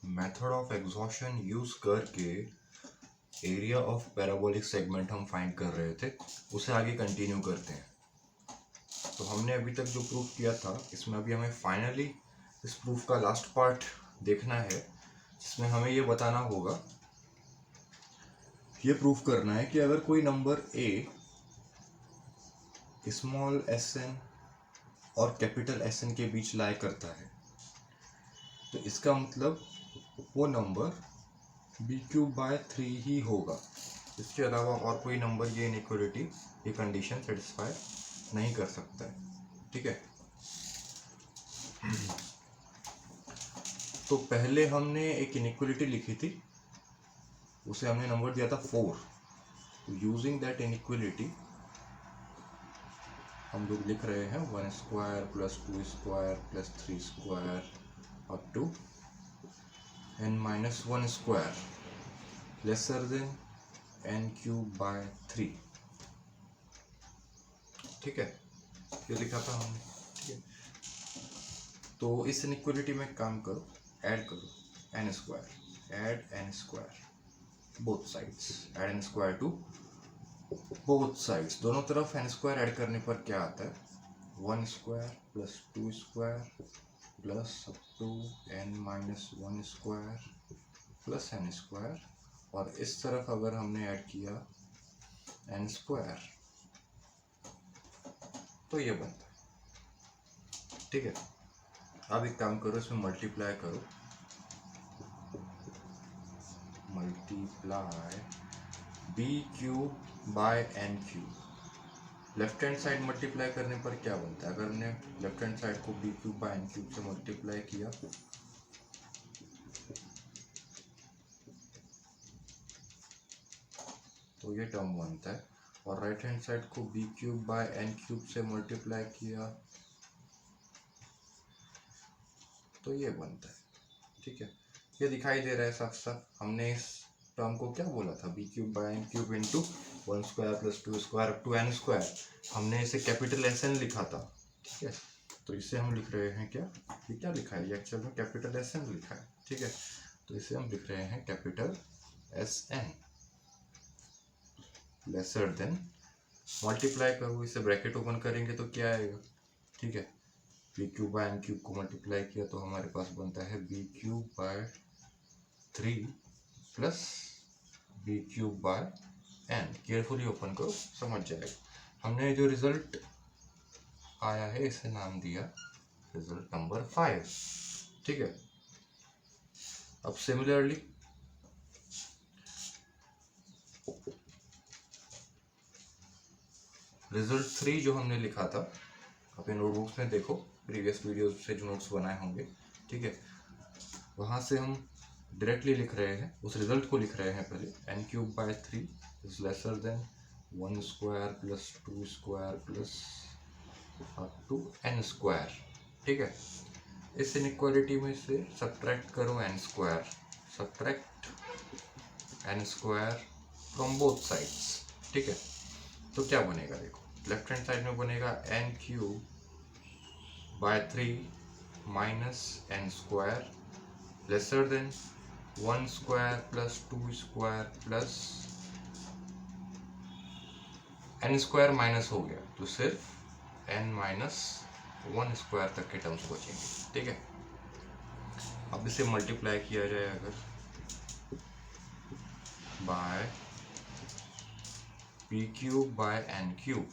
Method of exhaustion use करके area of parabolic segment हम find कर रहे थे, उसे आगे कंटिन्यू करते हैं। तो हमने अभी तक जो प्रूफ किया था, इसमें अभी हमें फाइनली इस प्रूफ का लास्ट पार्ट देखना है, जिसमें हमें ये बताना होगा, ये प्रूफ करना है कि अगर कोई number a small S N और कैपिटल एस एन के बीच लाई करता है, तो इसका मतलब वो नंबर बी क्यूब बाय 3 ही होगा। इसके अलावा और कोई नंबर ये इनइक्वालिटी, ये कंडीशन सेटिस्फाई नहीं कर सकता है। ठीक है, तो पहले हमने एक इनइक्वालिटी लिखी थी, उसे हमने नंबर दिया था 4। यूजिंग दैट इनइक्वालिटी हम लोग लिख रहे हैं 1 square plus 2 square plus 3 square up to n minus 1 square lesser than n cube by 3। ठीक है, ये लिखा था हमने। ठीक है, तो इस इनइक्वालिटी में काम करो, ऐड करो n square, add n square both sides, add n square to both sides. दोनों तरफ n स्क्वायर ऐड करने पर क्या आता है, 1 square plus 2 square plus up to n minus 1 square plus n square, और इस तरफ अगर हमने ऐड किया n स्क्वायर तो ये बनता है। ठीक है, अब एक काम करो, इसमें मल्टीप्लाई करो, multiply B cube by N cube. Left hand side multiply करने पर क्या बनता है, अगर हमने लेफ्ट हैंड साइड को B cube by N cube से मल्टीप्लाई किया तो ये टर्म बनता है, और राइट हैंड साइड को B cube by N cube से मल्टीप्लाई किया तो ये बनता है। ठीक है, ये दिखाई दे रहा है साफ साफ। हमने इस टर्म को क्या बोला था, B cube by N cube into 1 square plus 2 square up to N square. हमने इसे कैपिटल एस एन लिखा था। ठीक है, तो इसे हम लिख रहे हैं क्या, ये क्या लिखा है, ये एक्चुअल में कैपिटल एस एन लिखा है। ठीक है, तो इसे हम लिख रहे हैं capital S N lesser than, multiply करो, इसे ब्रैकेट ओपन करेंगे तो क्या आएगा। ठीक है, B cube by N cube को मल्टीप्लाई किया तो हमारे पास बनता है B cube by 3 plus B cube by N. Carefully open करो, समझ जाएगा। हमने जो रिजल्ट आया है इसे नाम दिया रिजल्ट नंबर 5। ठीक है, अब सिमिलरली रिजल्ट 3 जो हमने लिखा था, अपने नोटबुक्स में देखो, प्रीवियस वीडियोस से जो नोट्स बनाए होंगे। ठीक है, वहाँ से हम डायरेक्टली लिख रहे हैं, उस रिजल्ट को लिख रहे हैं पहले, N cube by 3 is lesser than 1 square plus 2 square plus up to N square. ठीक है, इस इनइक्वालिटी में से सब्ट्रैक्ट करो N square, subtract N square from both sides. ठीक है, तो क्या बनेगा, देखो लेफ्ट हैंड साइड में बनेगा N cube by 3 minus N square lesser than 1 square plus 2 square plus N square minus हो गया तो सिर्फ एन माइनस 1 स्क्वायर तक के टर्म्स बचेंगे। ठीक है, अब इसे मल्टीप्लाई किया जाए अगर by P cube by N cube,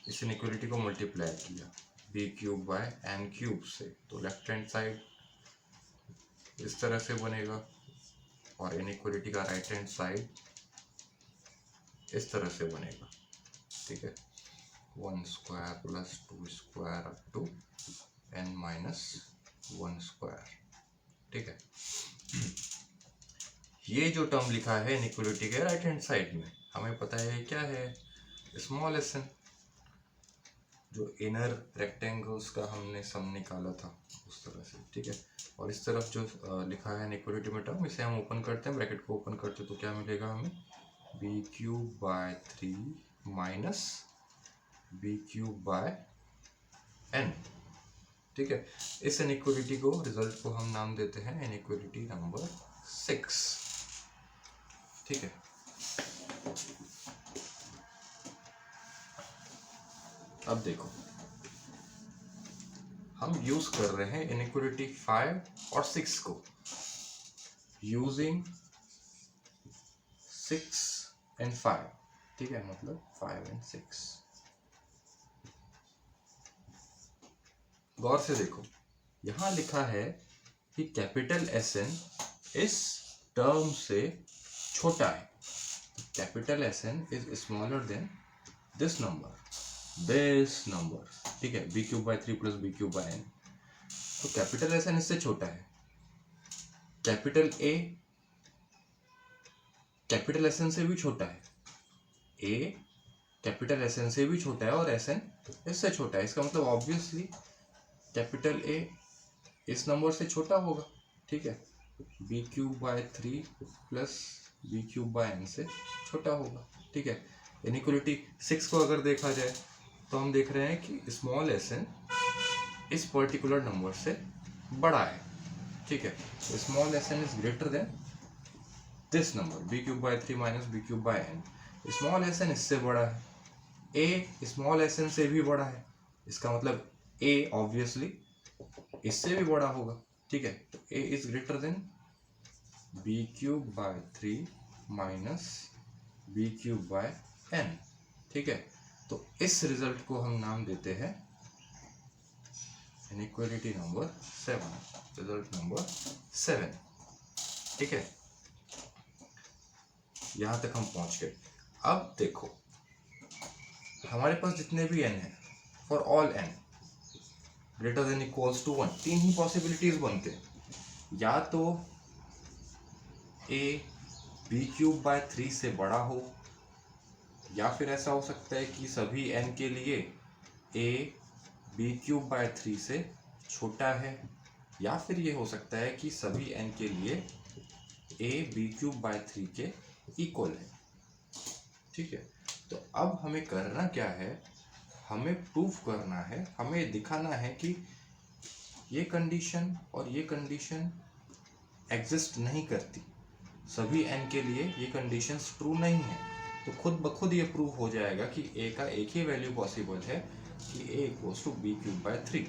इस इनइक्वालिटी को मल्टीप्लाई किया B cube by N cube से, तो लेफ्ट हैंड साइड इस तरह से बनेगा और इनइक्वालिटी का राइट हैंड साइड इस तरह से बनेगा। ठीक है, 1 square plus 2 square up to N minus 1 square. ठीक है, ये जो टर्म लिखा है इनइक्वालिटी के राइट हैंड साइड में, हमें पता है क्या है, स्मॉल एस एन, जो इनर रेक्टेंगल्स का हमने सम निकाला था उस तरह से। ठीक है, और इस तरफ जो लिखा है इनइक्वालिटी में टर्म, इसे हम ओपन करते हैं, ब्रैकेट को ओपन करते हैं तो क्या मिलेगा हमें, B cube by 3 minus B cube by N. ठीक है, इस इनइक्वालिटी को, रिजल्ट को हम नाम देते हैं इनइक्वालिटी नंबर 6। ठीक है, अब देखो हम यूज कर रहे हैं इनइक्वालिटी 5 और 6 को, यूजिंग 6 and 5। ठीक है, मतलब 5 and 6। गौर से देखो, यहां लिखा है कि कैपिटल SN इस टर्म से छोटा है। Capital SN is smaller than this number, ठीक है, b³ / 3 + b³ n। तो कैपिटल SN इससे छोटा है। कैपिटल A कैपिटल SN से भी छोटा है। A कैपिटल SN से भी छोटा है और SN इससे छोटा है। इसका मतलब ऑब्वियसली कैपिटल A इस नंबर से छोटा होगा। ठीक है, b³ / 3 + b³ n से छोटा होगा। ठीक है, इनइक्वालिटी 6 को अगर देखा जाए तो हम देख रहे हैं कि स्मॉल SN इस पर्टिकुलर नंबर से बड़ा है। ठीक है, small SN is greater than this number b³ / 3 - b³n। Small SN इससे बड़ा है। A स्मॉल SN से भी बड़ा है। इसका मतलब A ऑब्वियसली इससे भी बड़ा होगा। ठीक है, तो A is greater than b³ / 3 - b³n। ठीक है, तो इस रिजल्ट को हम नाम देते हैं इनइक्वालिटी नंबर 7, रिजल्ट नंबर 7। ठीक है, यहां तक हम पहुंच गए। अब देखो हमारे पास जितने भी n है, for all n greater than equals to 1, 3 ही पॉसिबिलिटीज बनते हैं। या तो a b³ / 3 से बड़ा हो, या फिर ऐसा हो सकता है कि सभी n के लिए a b³ / 3 से छोटा है, या फिर ये हो सकता है कि सभी n के लिए a b³ / 3 के इक्वल है। ठीक है, तो अब हमें करना क्या है, हमें प्रूफ करना है, हमें दिखाना है कि ये कंडीशन और ये कंडीशन एग्जिस्ट नहीं करती। सभी n के लिए ये कंडीशंस ट्रू नहीं है। तो खुद ब खुद ये प्रूफ हो जाएगा कि a का एक ही वैल्यू पॉसिबल है कि a = b³ / 3।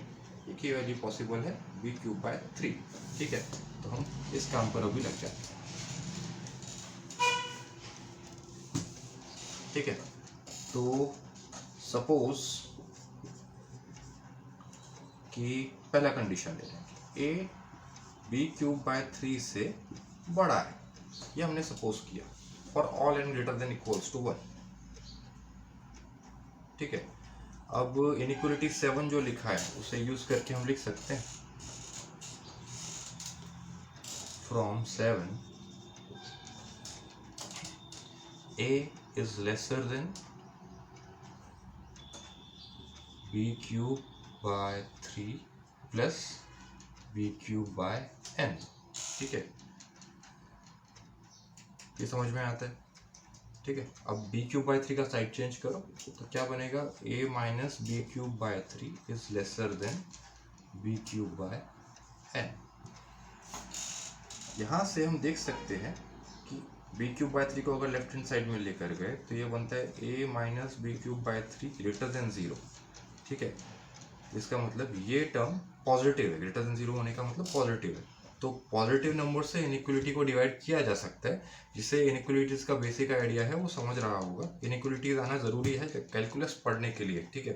एक ही वैल्यू पॉसिबल है b³ / 3। ठीक है, तो हम इस काम पर अभी लग जाते हैं। ठीक है, तो सपोज कि पहला कंडीशन ले लें, a b³ / 3 से बड़ा है, ये हमने सपोज किया for all n greater than equals to 1। ठीक है, अब इनइक्वालिटी 7 जो लिखा है उसे यूज करके हम लिख सकते हैं from 7 a is lesser than b³ / 3 plus b³ n। ठीक है, ये समझ में आता है। ठीक है, अब b³ / 3 का साइड चेंज करो तो क्या बनेगा, a - b³ / 3 is lesser than b³ n। यहाँ से हम देख सकते हैं कि b³ / 3 को अगर लेफ्ट हैंड साइड में लेकर गए तो ये बनता है a - b³ / 3 ग्रेटर देन 0। ठीक है, इसका मतलब ये टर्म पॉजिटिव है, ग्रेटर देन 0 होने का मतलब पॉजिटिव है। तो पॉजिटिव नंबर से इनइक्वालिटी को डिवाइड किया जा सकता है। जिसे इनइक्वालिटीज का बेसिक आइडिया है वो समझ रहा होगा। इनइक्वालिटीज आना जरूरी है कैलकुलस पढ़ने के लिए। ठीक है,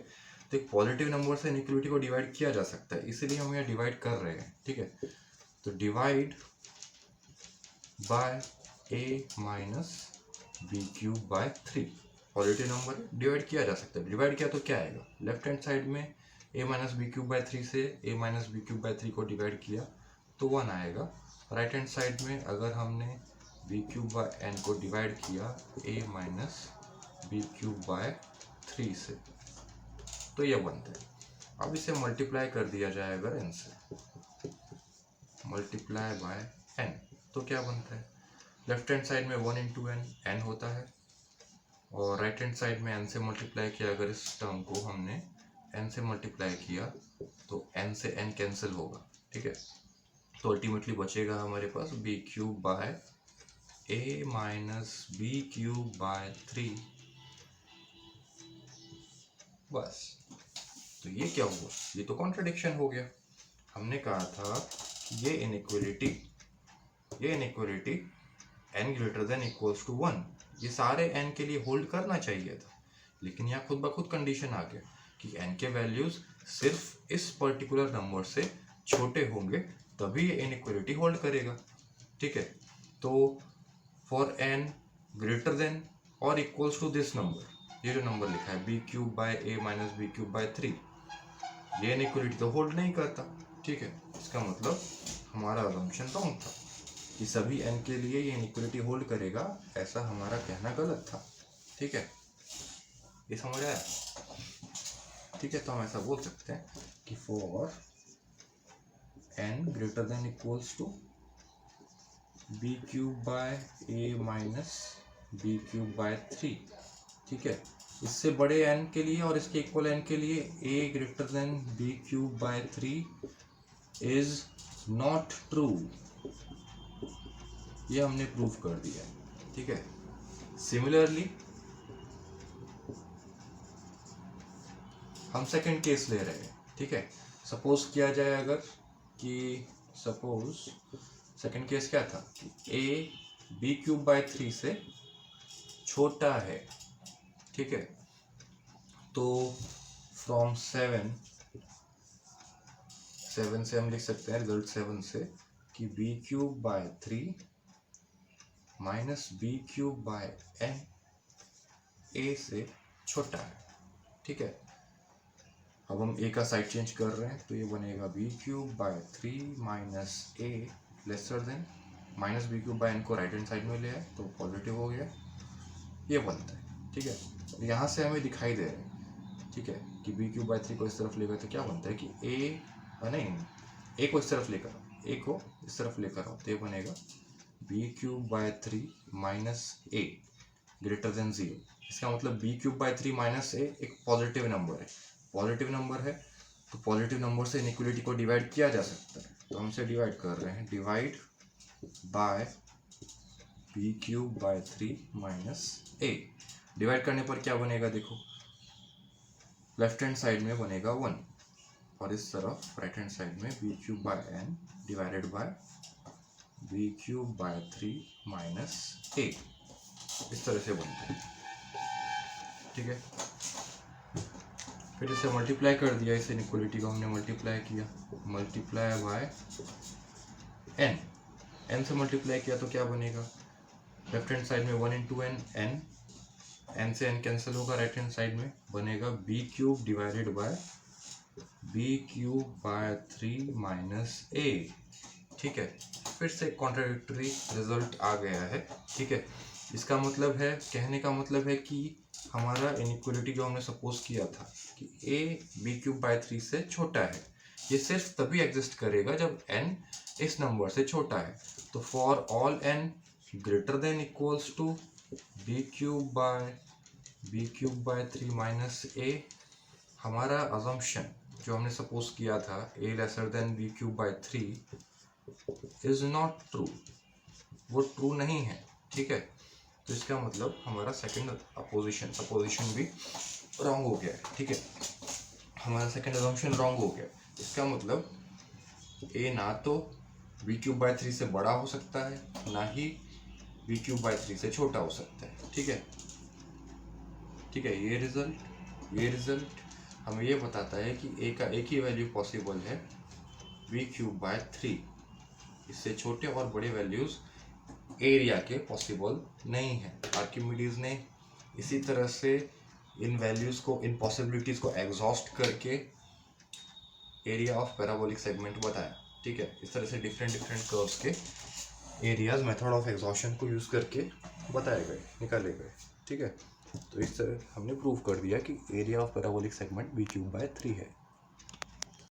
तो एक पॉजिटिव नंबर से इनइक्वालिटी को डिवाइड किया जा सकता है, इसीलिए हम यहाँ डिवाइड कर रहे हैं। ठीक है, तो divide by a - b³ / 3, positive number divide किया जा सकता है। डिवाइड किया तो क्या आएगा, लेफ्ट हैंड साइड में a - b³ / 3 से a - b³ / 3 को डिवाइड किया तो 1 आएगा। राइट हैंड साइड में अगर हमने b³ / n को डिवाइड किया a - b³ / 3 से तो यह बनता है। अब इसे मल्टीप्लाई कर दिया जाए अगर n से, मल्टीप्लाई बाय n, तो क्या बनता है, लेफ्ट हैंड साइड में 1 × n होता है, और राइट हैंड साइड में n से मल्टीप्लाई किया अगर इस टर्म को हमने n से मल्टीप्लाई किया तो n से n कैंसिल होगा, ठीक है। तो अल्टीमेटली बचेगा हमारे पास B cube by A minus B cube by 3, बस। तो ये क्या हुआ, ये तो कॉन्ट्रडिक्शन हो गया। हमने कहा था कि ये inequality n greater than equals to 1, ये सारे n के लिए होल्ड करना चाहिए था, लेकिन यहाँ खुद ब खुद कंडीशन आ गया कि n के वैल्यूज सिर्फ इस पर्टिकुलर नंबर से छोटे होंगे तभी ये इनइक्वलिटी होल्ड करेगा, ठीक है। तो फॉर n ग्रेटर देन और इक्वल्स टू दिस नंबर, ये जो नंबर लिखा है B cube by A minus B cube by 3, ये इनइक्वलिटी तो होल्ड नहीं करता, ठीक है। इसका मतलब हमारा अजम्पशन रॉन्ग था कि सभी n के लिए ये इनइक्वलिटी होल्ड करेगा, ऐसा हमारा कहना गलत था, ठीक है। ये समझ आया, ठीक है। तो हम ऐसा बोल सकते हैं कि for n greater than equals to B cube by A minus B cube by 3, ठीक है। इससे बड़े n के लिए और इसके इक्वल n के लिए a greater than B cube by 3 is not true, ये हमने प्रूव कर दिया है, ठीक है। सिमिलरली हम सेकंड केस ले रहे हैं, ठीक है। सपोज किया जाए अगर कि सपोज सेकंड केस क्या था कि a बी क्यूब बाय 3 से छोटा है, ठीक है। तो फ्रॉम 7 से हम लिख सकते हैं रिजल्ट 7 से कि B cube by 3 minus B cube by n a से छोटा है, ठीक है। अब हम a का साइड चेंज कर रहे हैं, तो ये बनेगा B cube by 3 minus a lesser than, minus B cube by n को राइट हैंड साइड में ले आए तो पॉजिटिव हो गया, ये बनता है, ठीक है। यहाँ से हमें दिखाई दे रहा है, ठीक है, कि बी क्यूब बाय 3 को इस तरफ लेकर तो क्या बनता है कि a को इस तरफ लेकर आओ, a को इस तरफ लेकर आओ, तो ये बनेगा B cube by 3 minus a greater than 0। इसका मतलब B cube by 3 minus a एक पॉजिटिव नंबर है, तो पॉजिटिव नंबर से इनइक्वलिटी को डिवाइड किया जा सकता है, तो हम इसे डिवाइड कर रहे हैं, divide by B cube by 3 minus a। Divide करने पर क्या बनेगा, देखो लेफ्ट हैंड साइड में बनेगा 1 और इस तरफ राइट हैंड साइड में B cube by n divided by B cube by 3 minus a, इस तरह से बनता है, ठीक है। फिर इसे मल्टीप्लाई कर दिया, इस इनइक्वलिटी को हमने मल्टीप्लाई किया, मल्टीप्लाई बाय n से मल्टीप्लाई किया तो क्या बनेगा, लेफ्ट हैंड साइड में 1 इंटू n से n कैंसिल होगा, राइट हैंड साइड में बनेगा B cube divided by B cube by 3 minus a, ठीक है। फिर से कॉन्ट्राडिक्टरी रिजल्ट आ गया है, ठीक है। इसका मतलब है, कहने का मतलब है कि हमारा इनइक्वलिटी जो हमने सपोज किया था कि a बी क्यूब बाय 3 से छोटा है, ये सिर्फ तभी एग्जिस्ट करेगा जब n इस नंबर से छोटा है। तो for all n greater than equals to B cube by 3 minus a, हमारा अजम्पशन जो हमने सपोज किया था a lesser than B cube by 3 is not true, वो ट्रू नहीं है, ठीक है। तो इसका मतलब हमारा सेकंड अपोजिशन भी रॉन्ग हो गया है, ठीक है। हमारा सेकंड अजम्पशन रॉन्ग हो गया, इसका मतलब a ना तो बी क्यूब बाय 3 से बड़ा हो सकता है, ना ही बी क्यूब बाय 3 से छोटा हो सकता है, ठीक है, ठीक है। ये रिजल्ट हमें ये बताता है कि a का एक ही वैल्यू पॉसिबल है, बी क्यूब बाय 3, इससे छोटे और बड़े वैल्यूज एरिया के पॉसिबल नहीं है। आर्किमिडीज ने इसी तरह से इन वैल्यूज को, इन पॉसिबिलिटीज को एग्जॉस्ट करके एरिया ऑफ पैराबोलिक सेगमेंट बताया, ठीक है। इस तरह से डिफरेंट कर्व्स के एरियाज मेथड ऑफ एग्जॉशन को यूज करके बताए गए, निकाले गए, ठीक है। तो इस तरह हमने प्रूव कर दिया कि area of parabolic segment B cube by 3 है।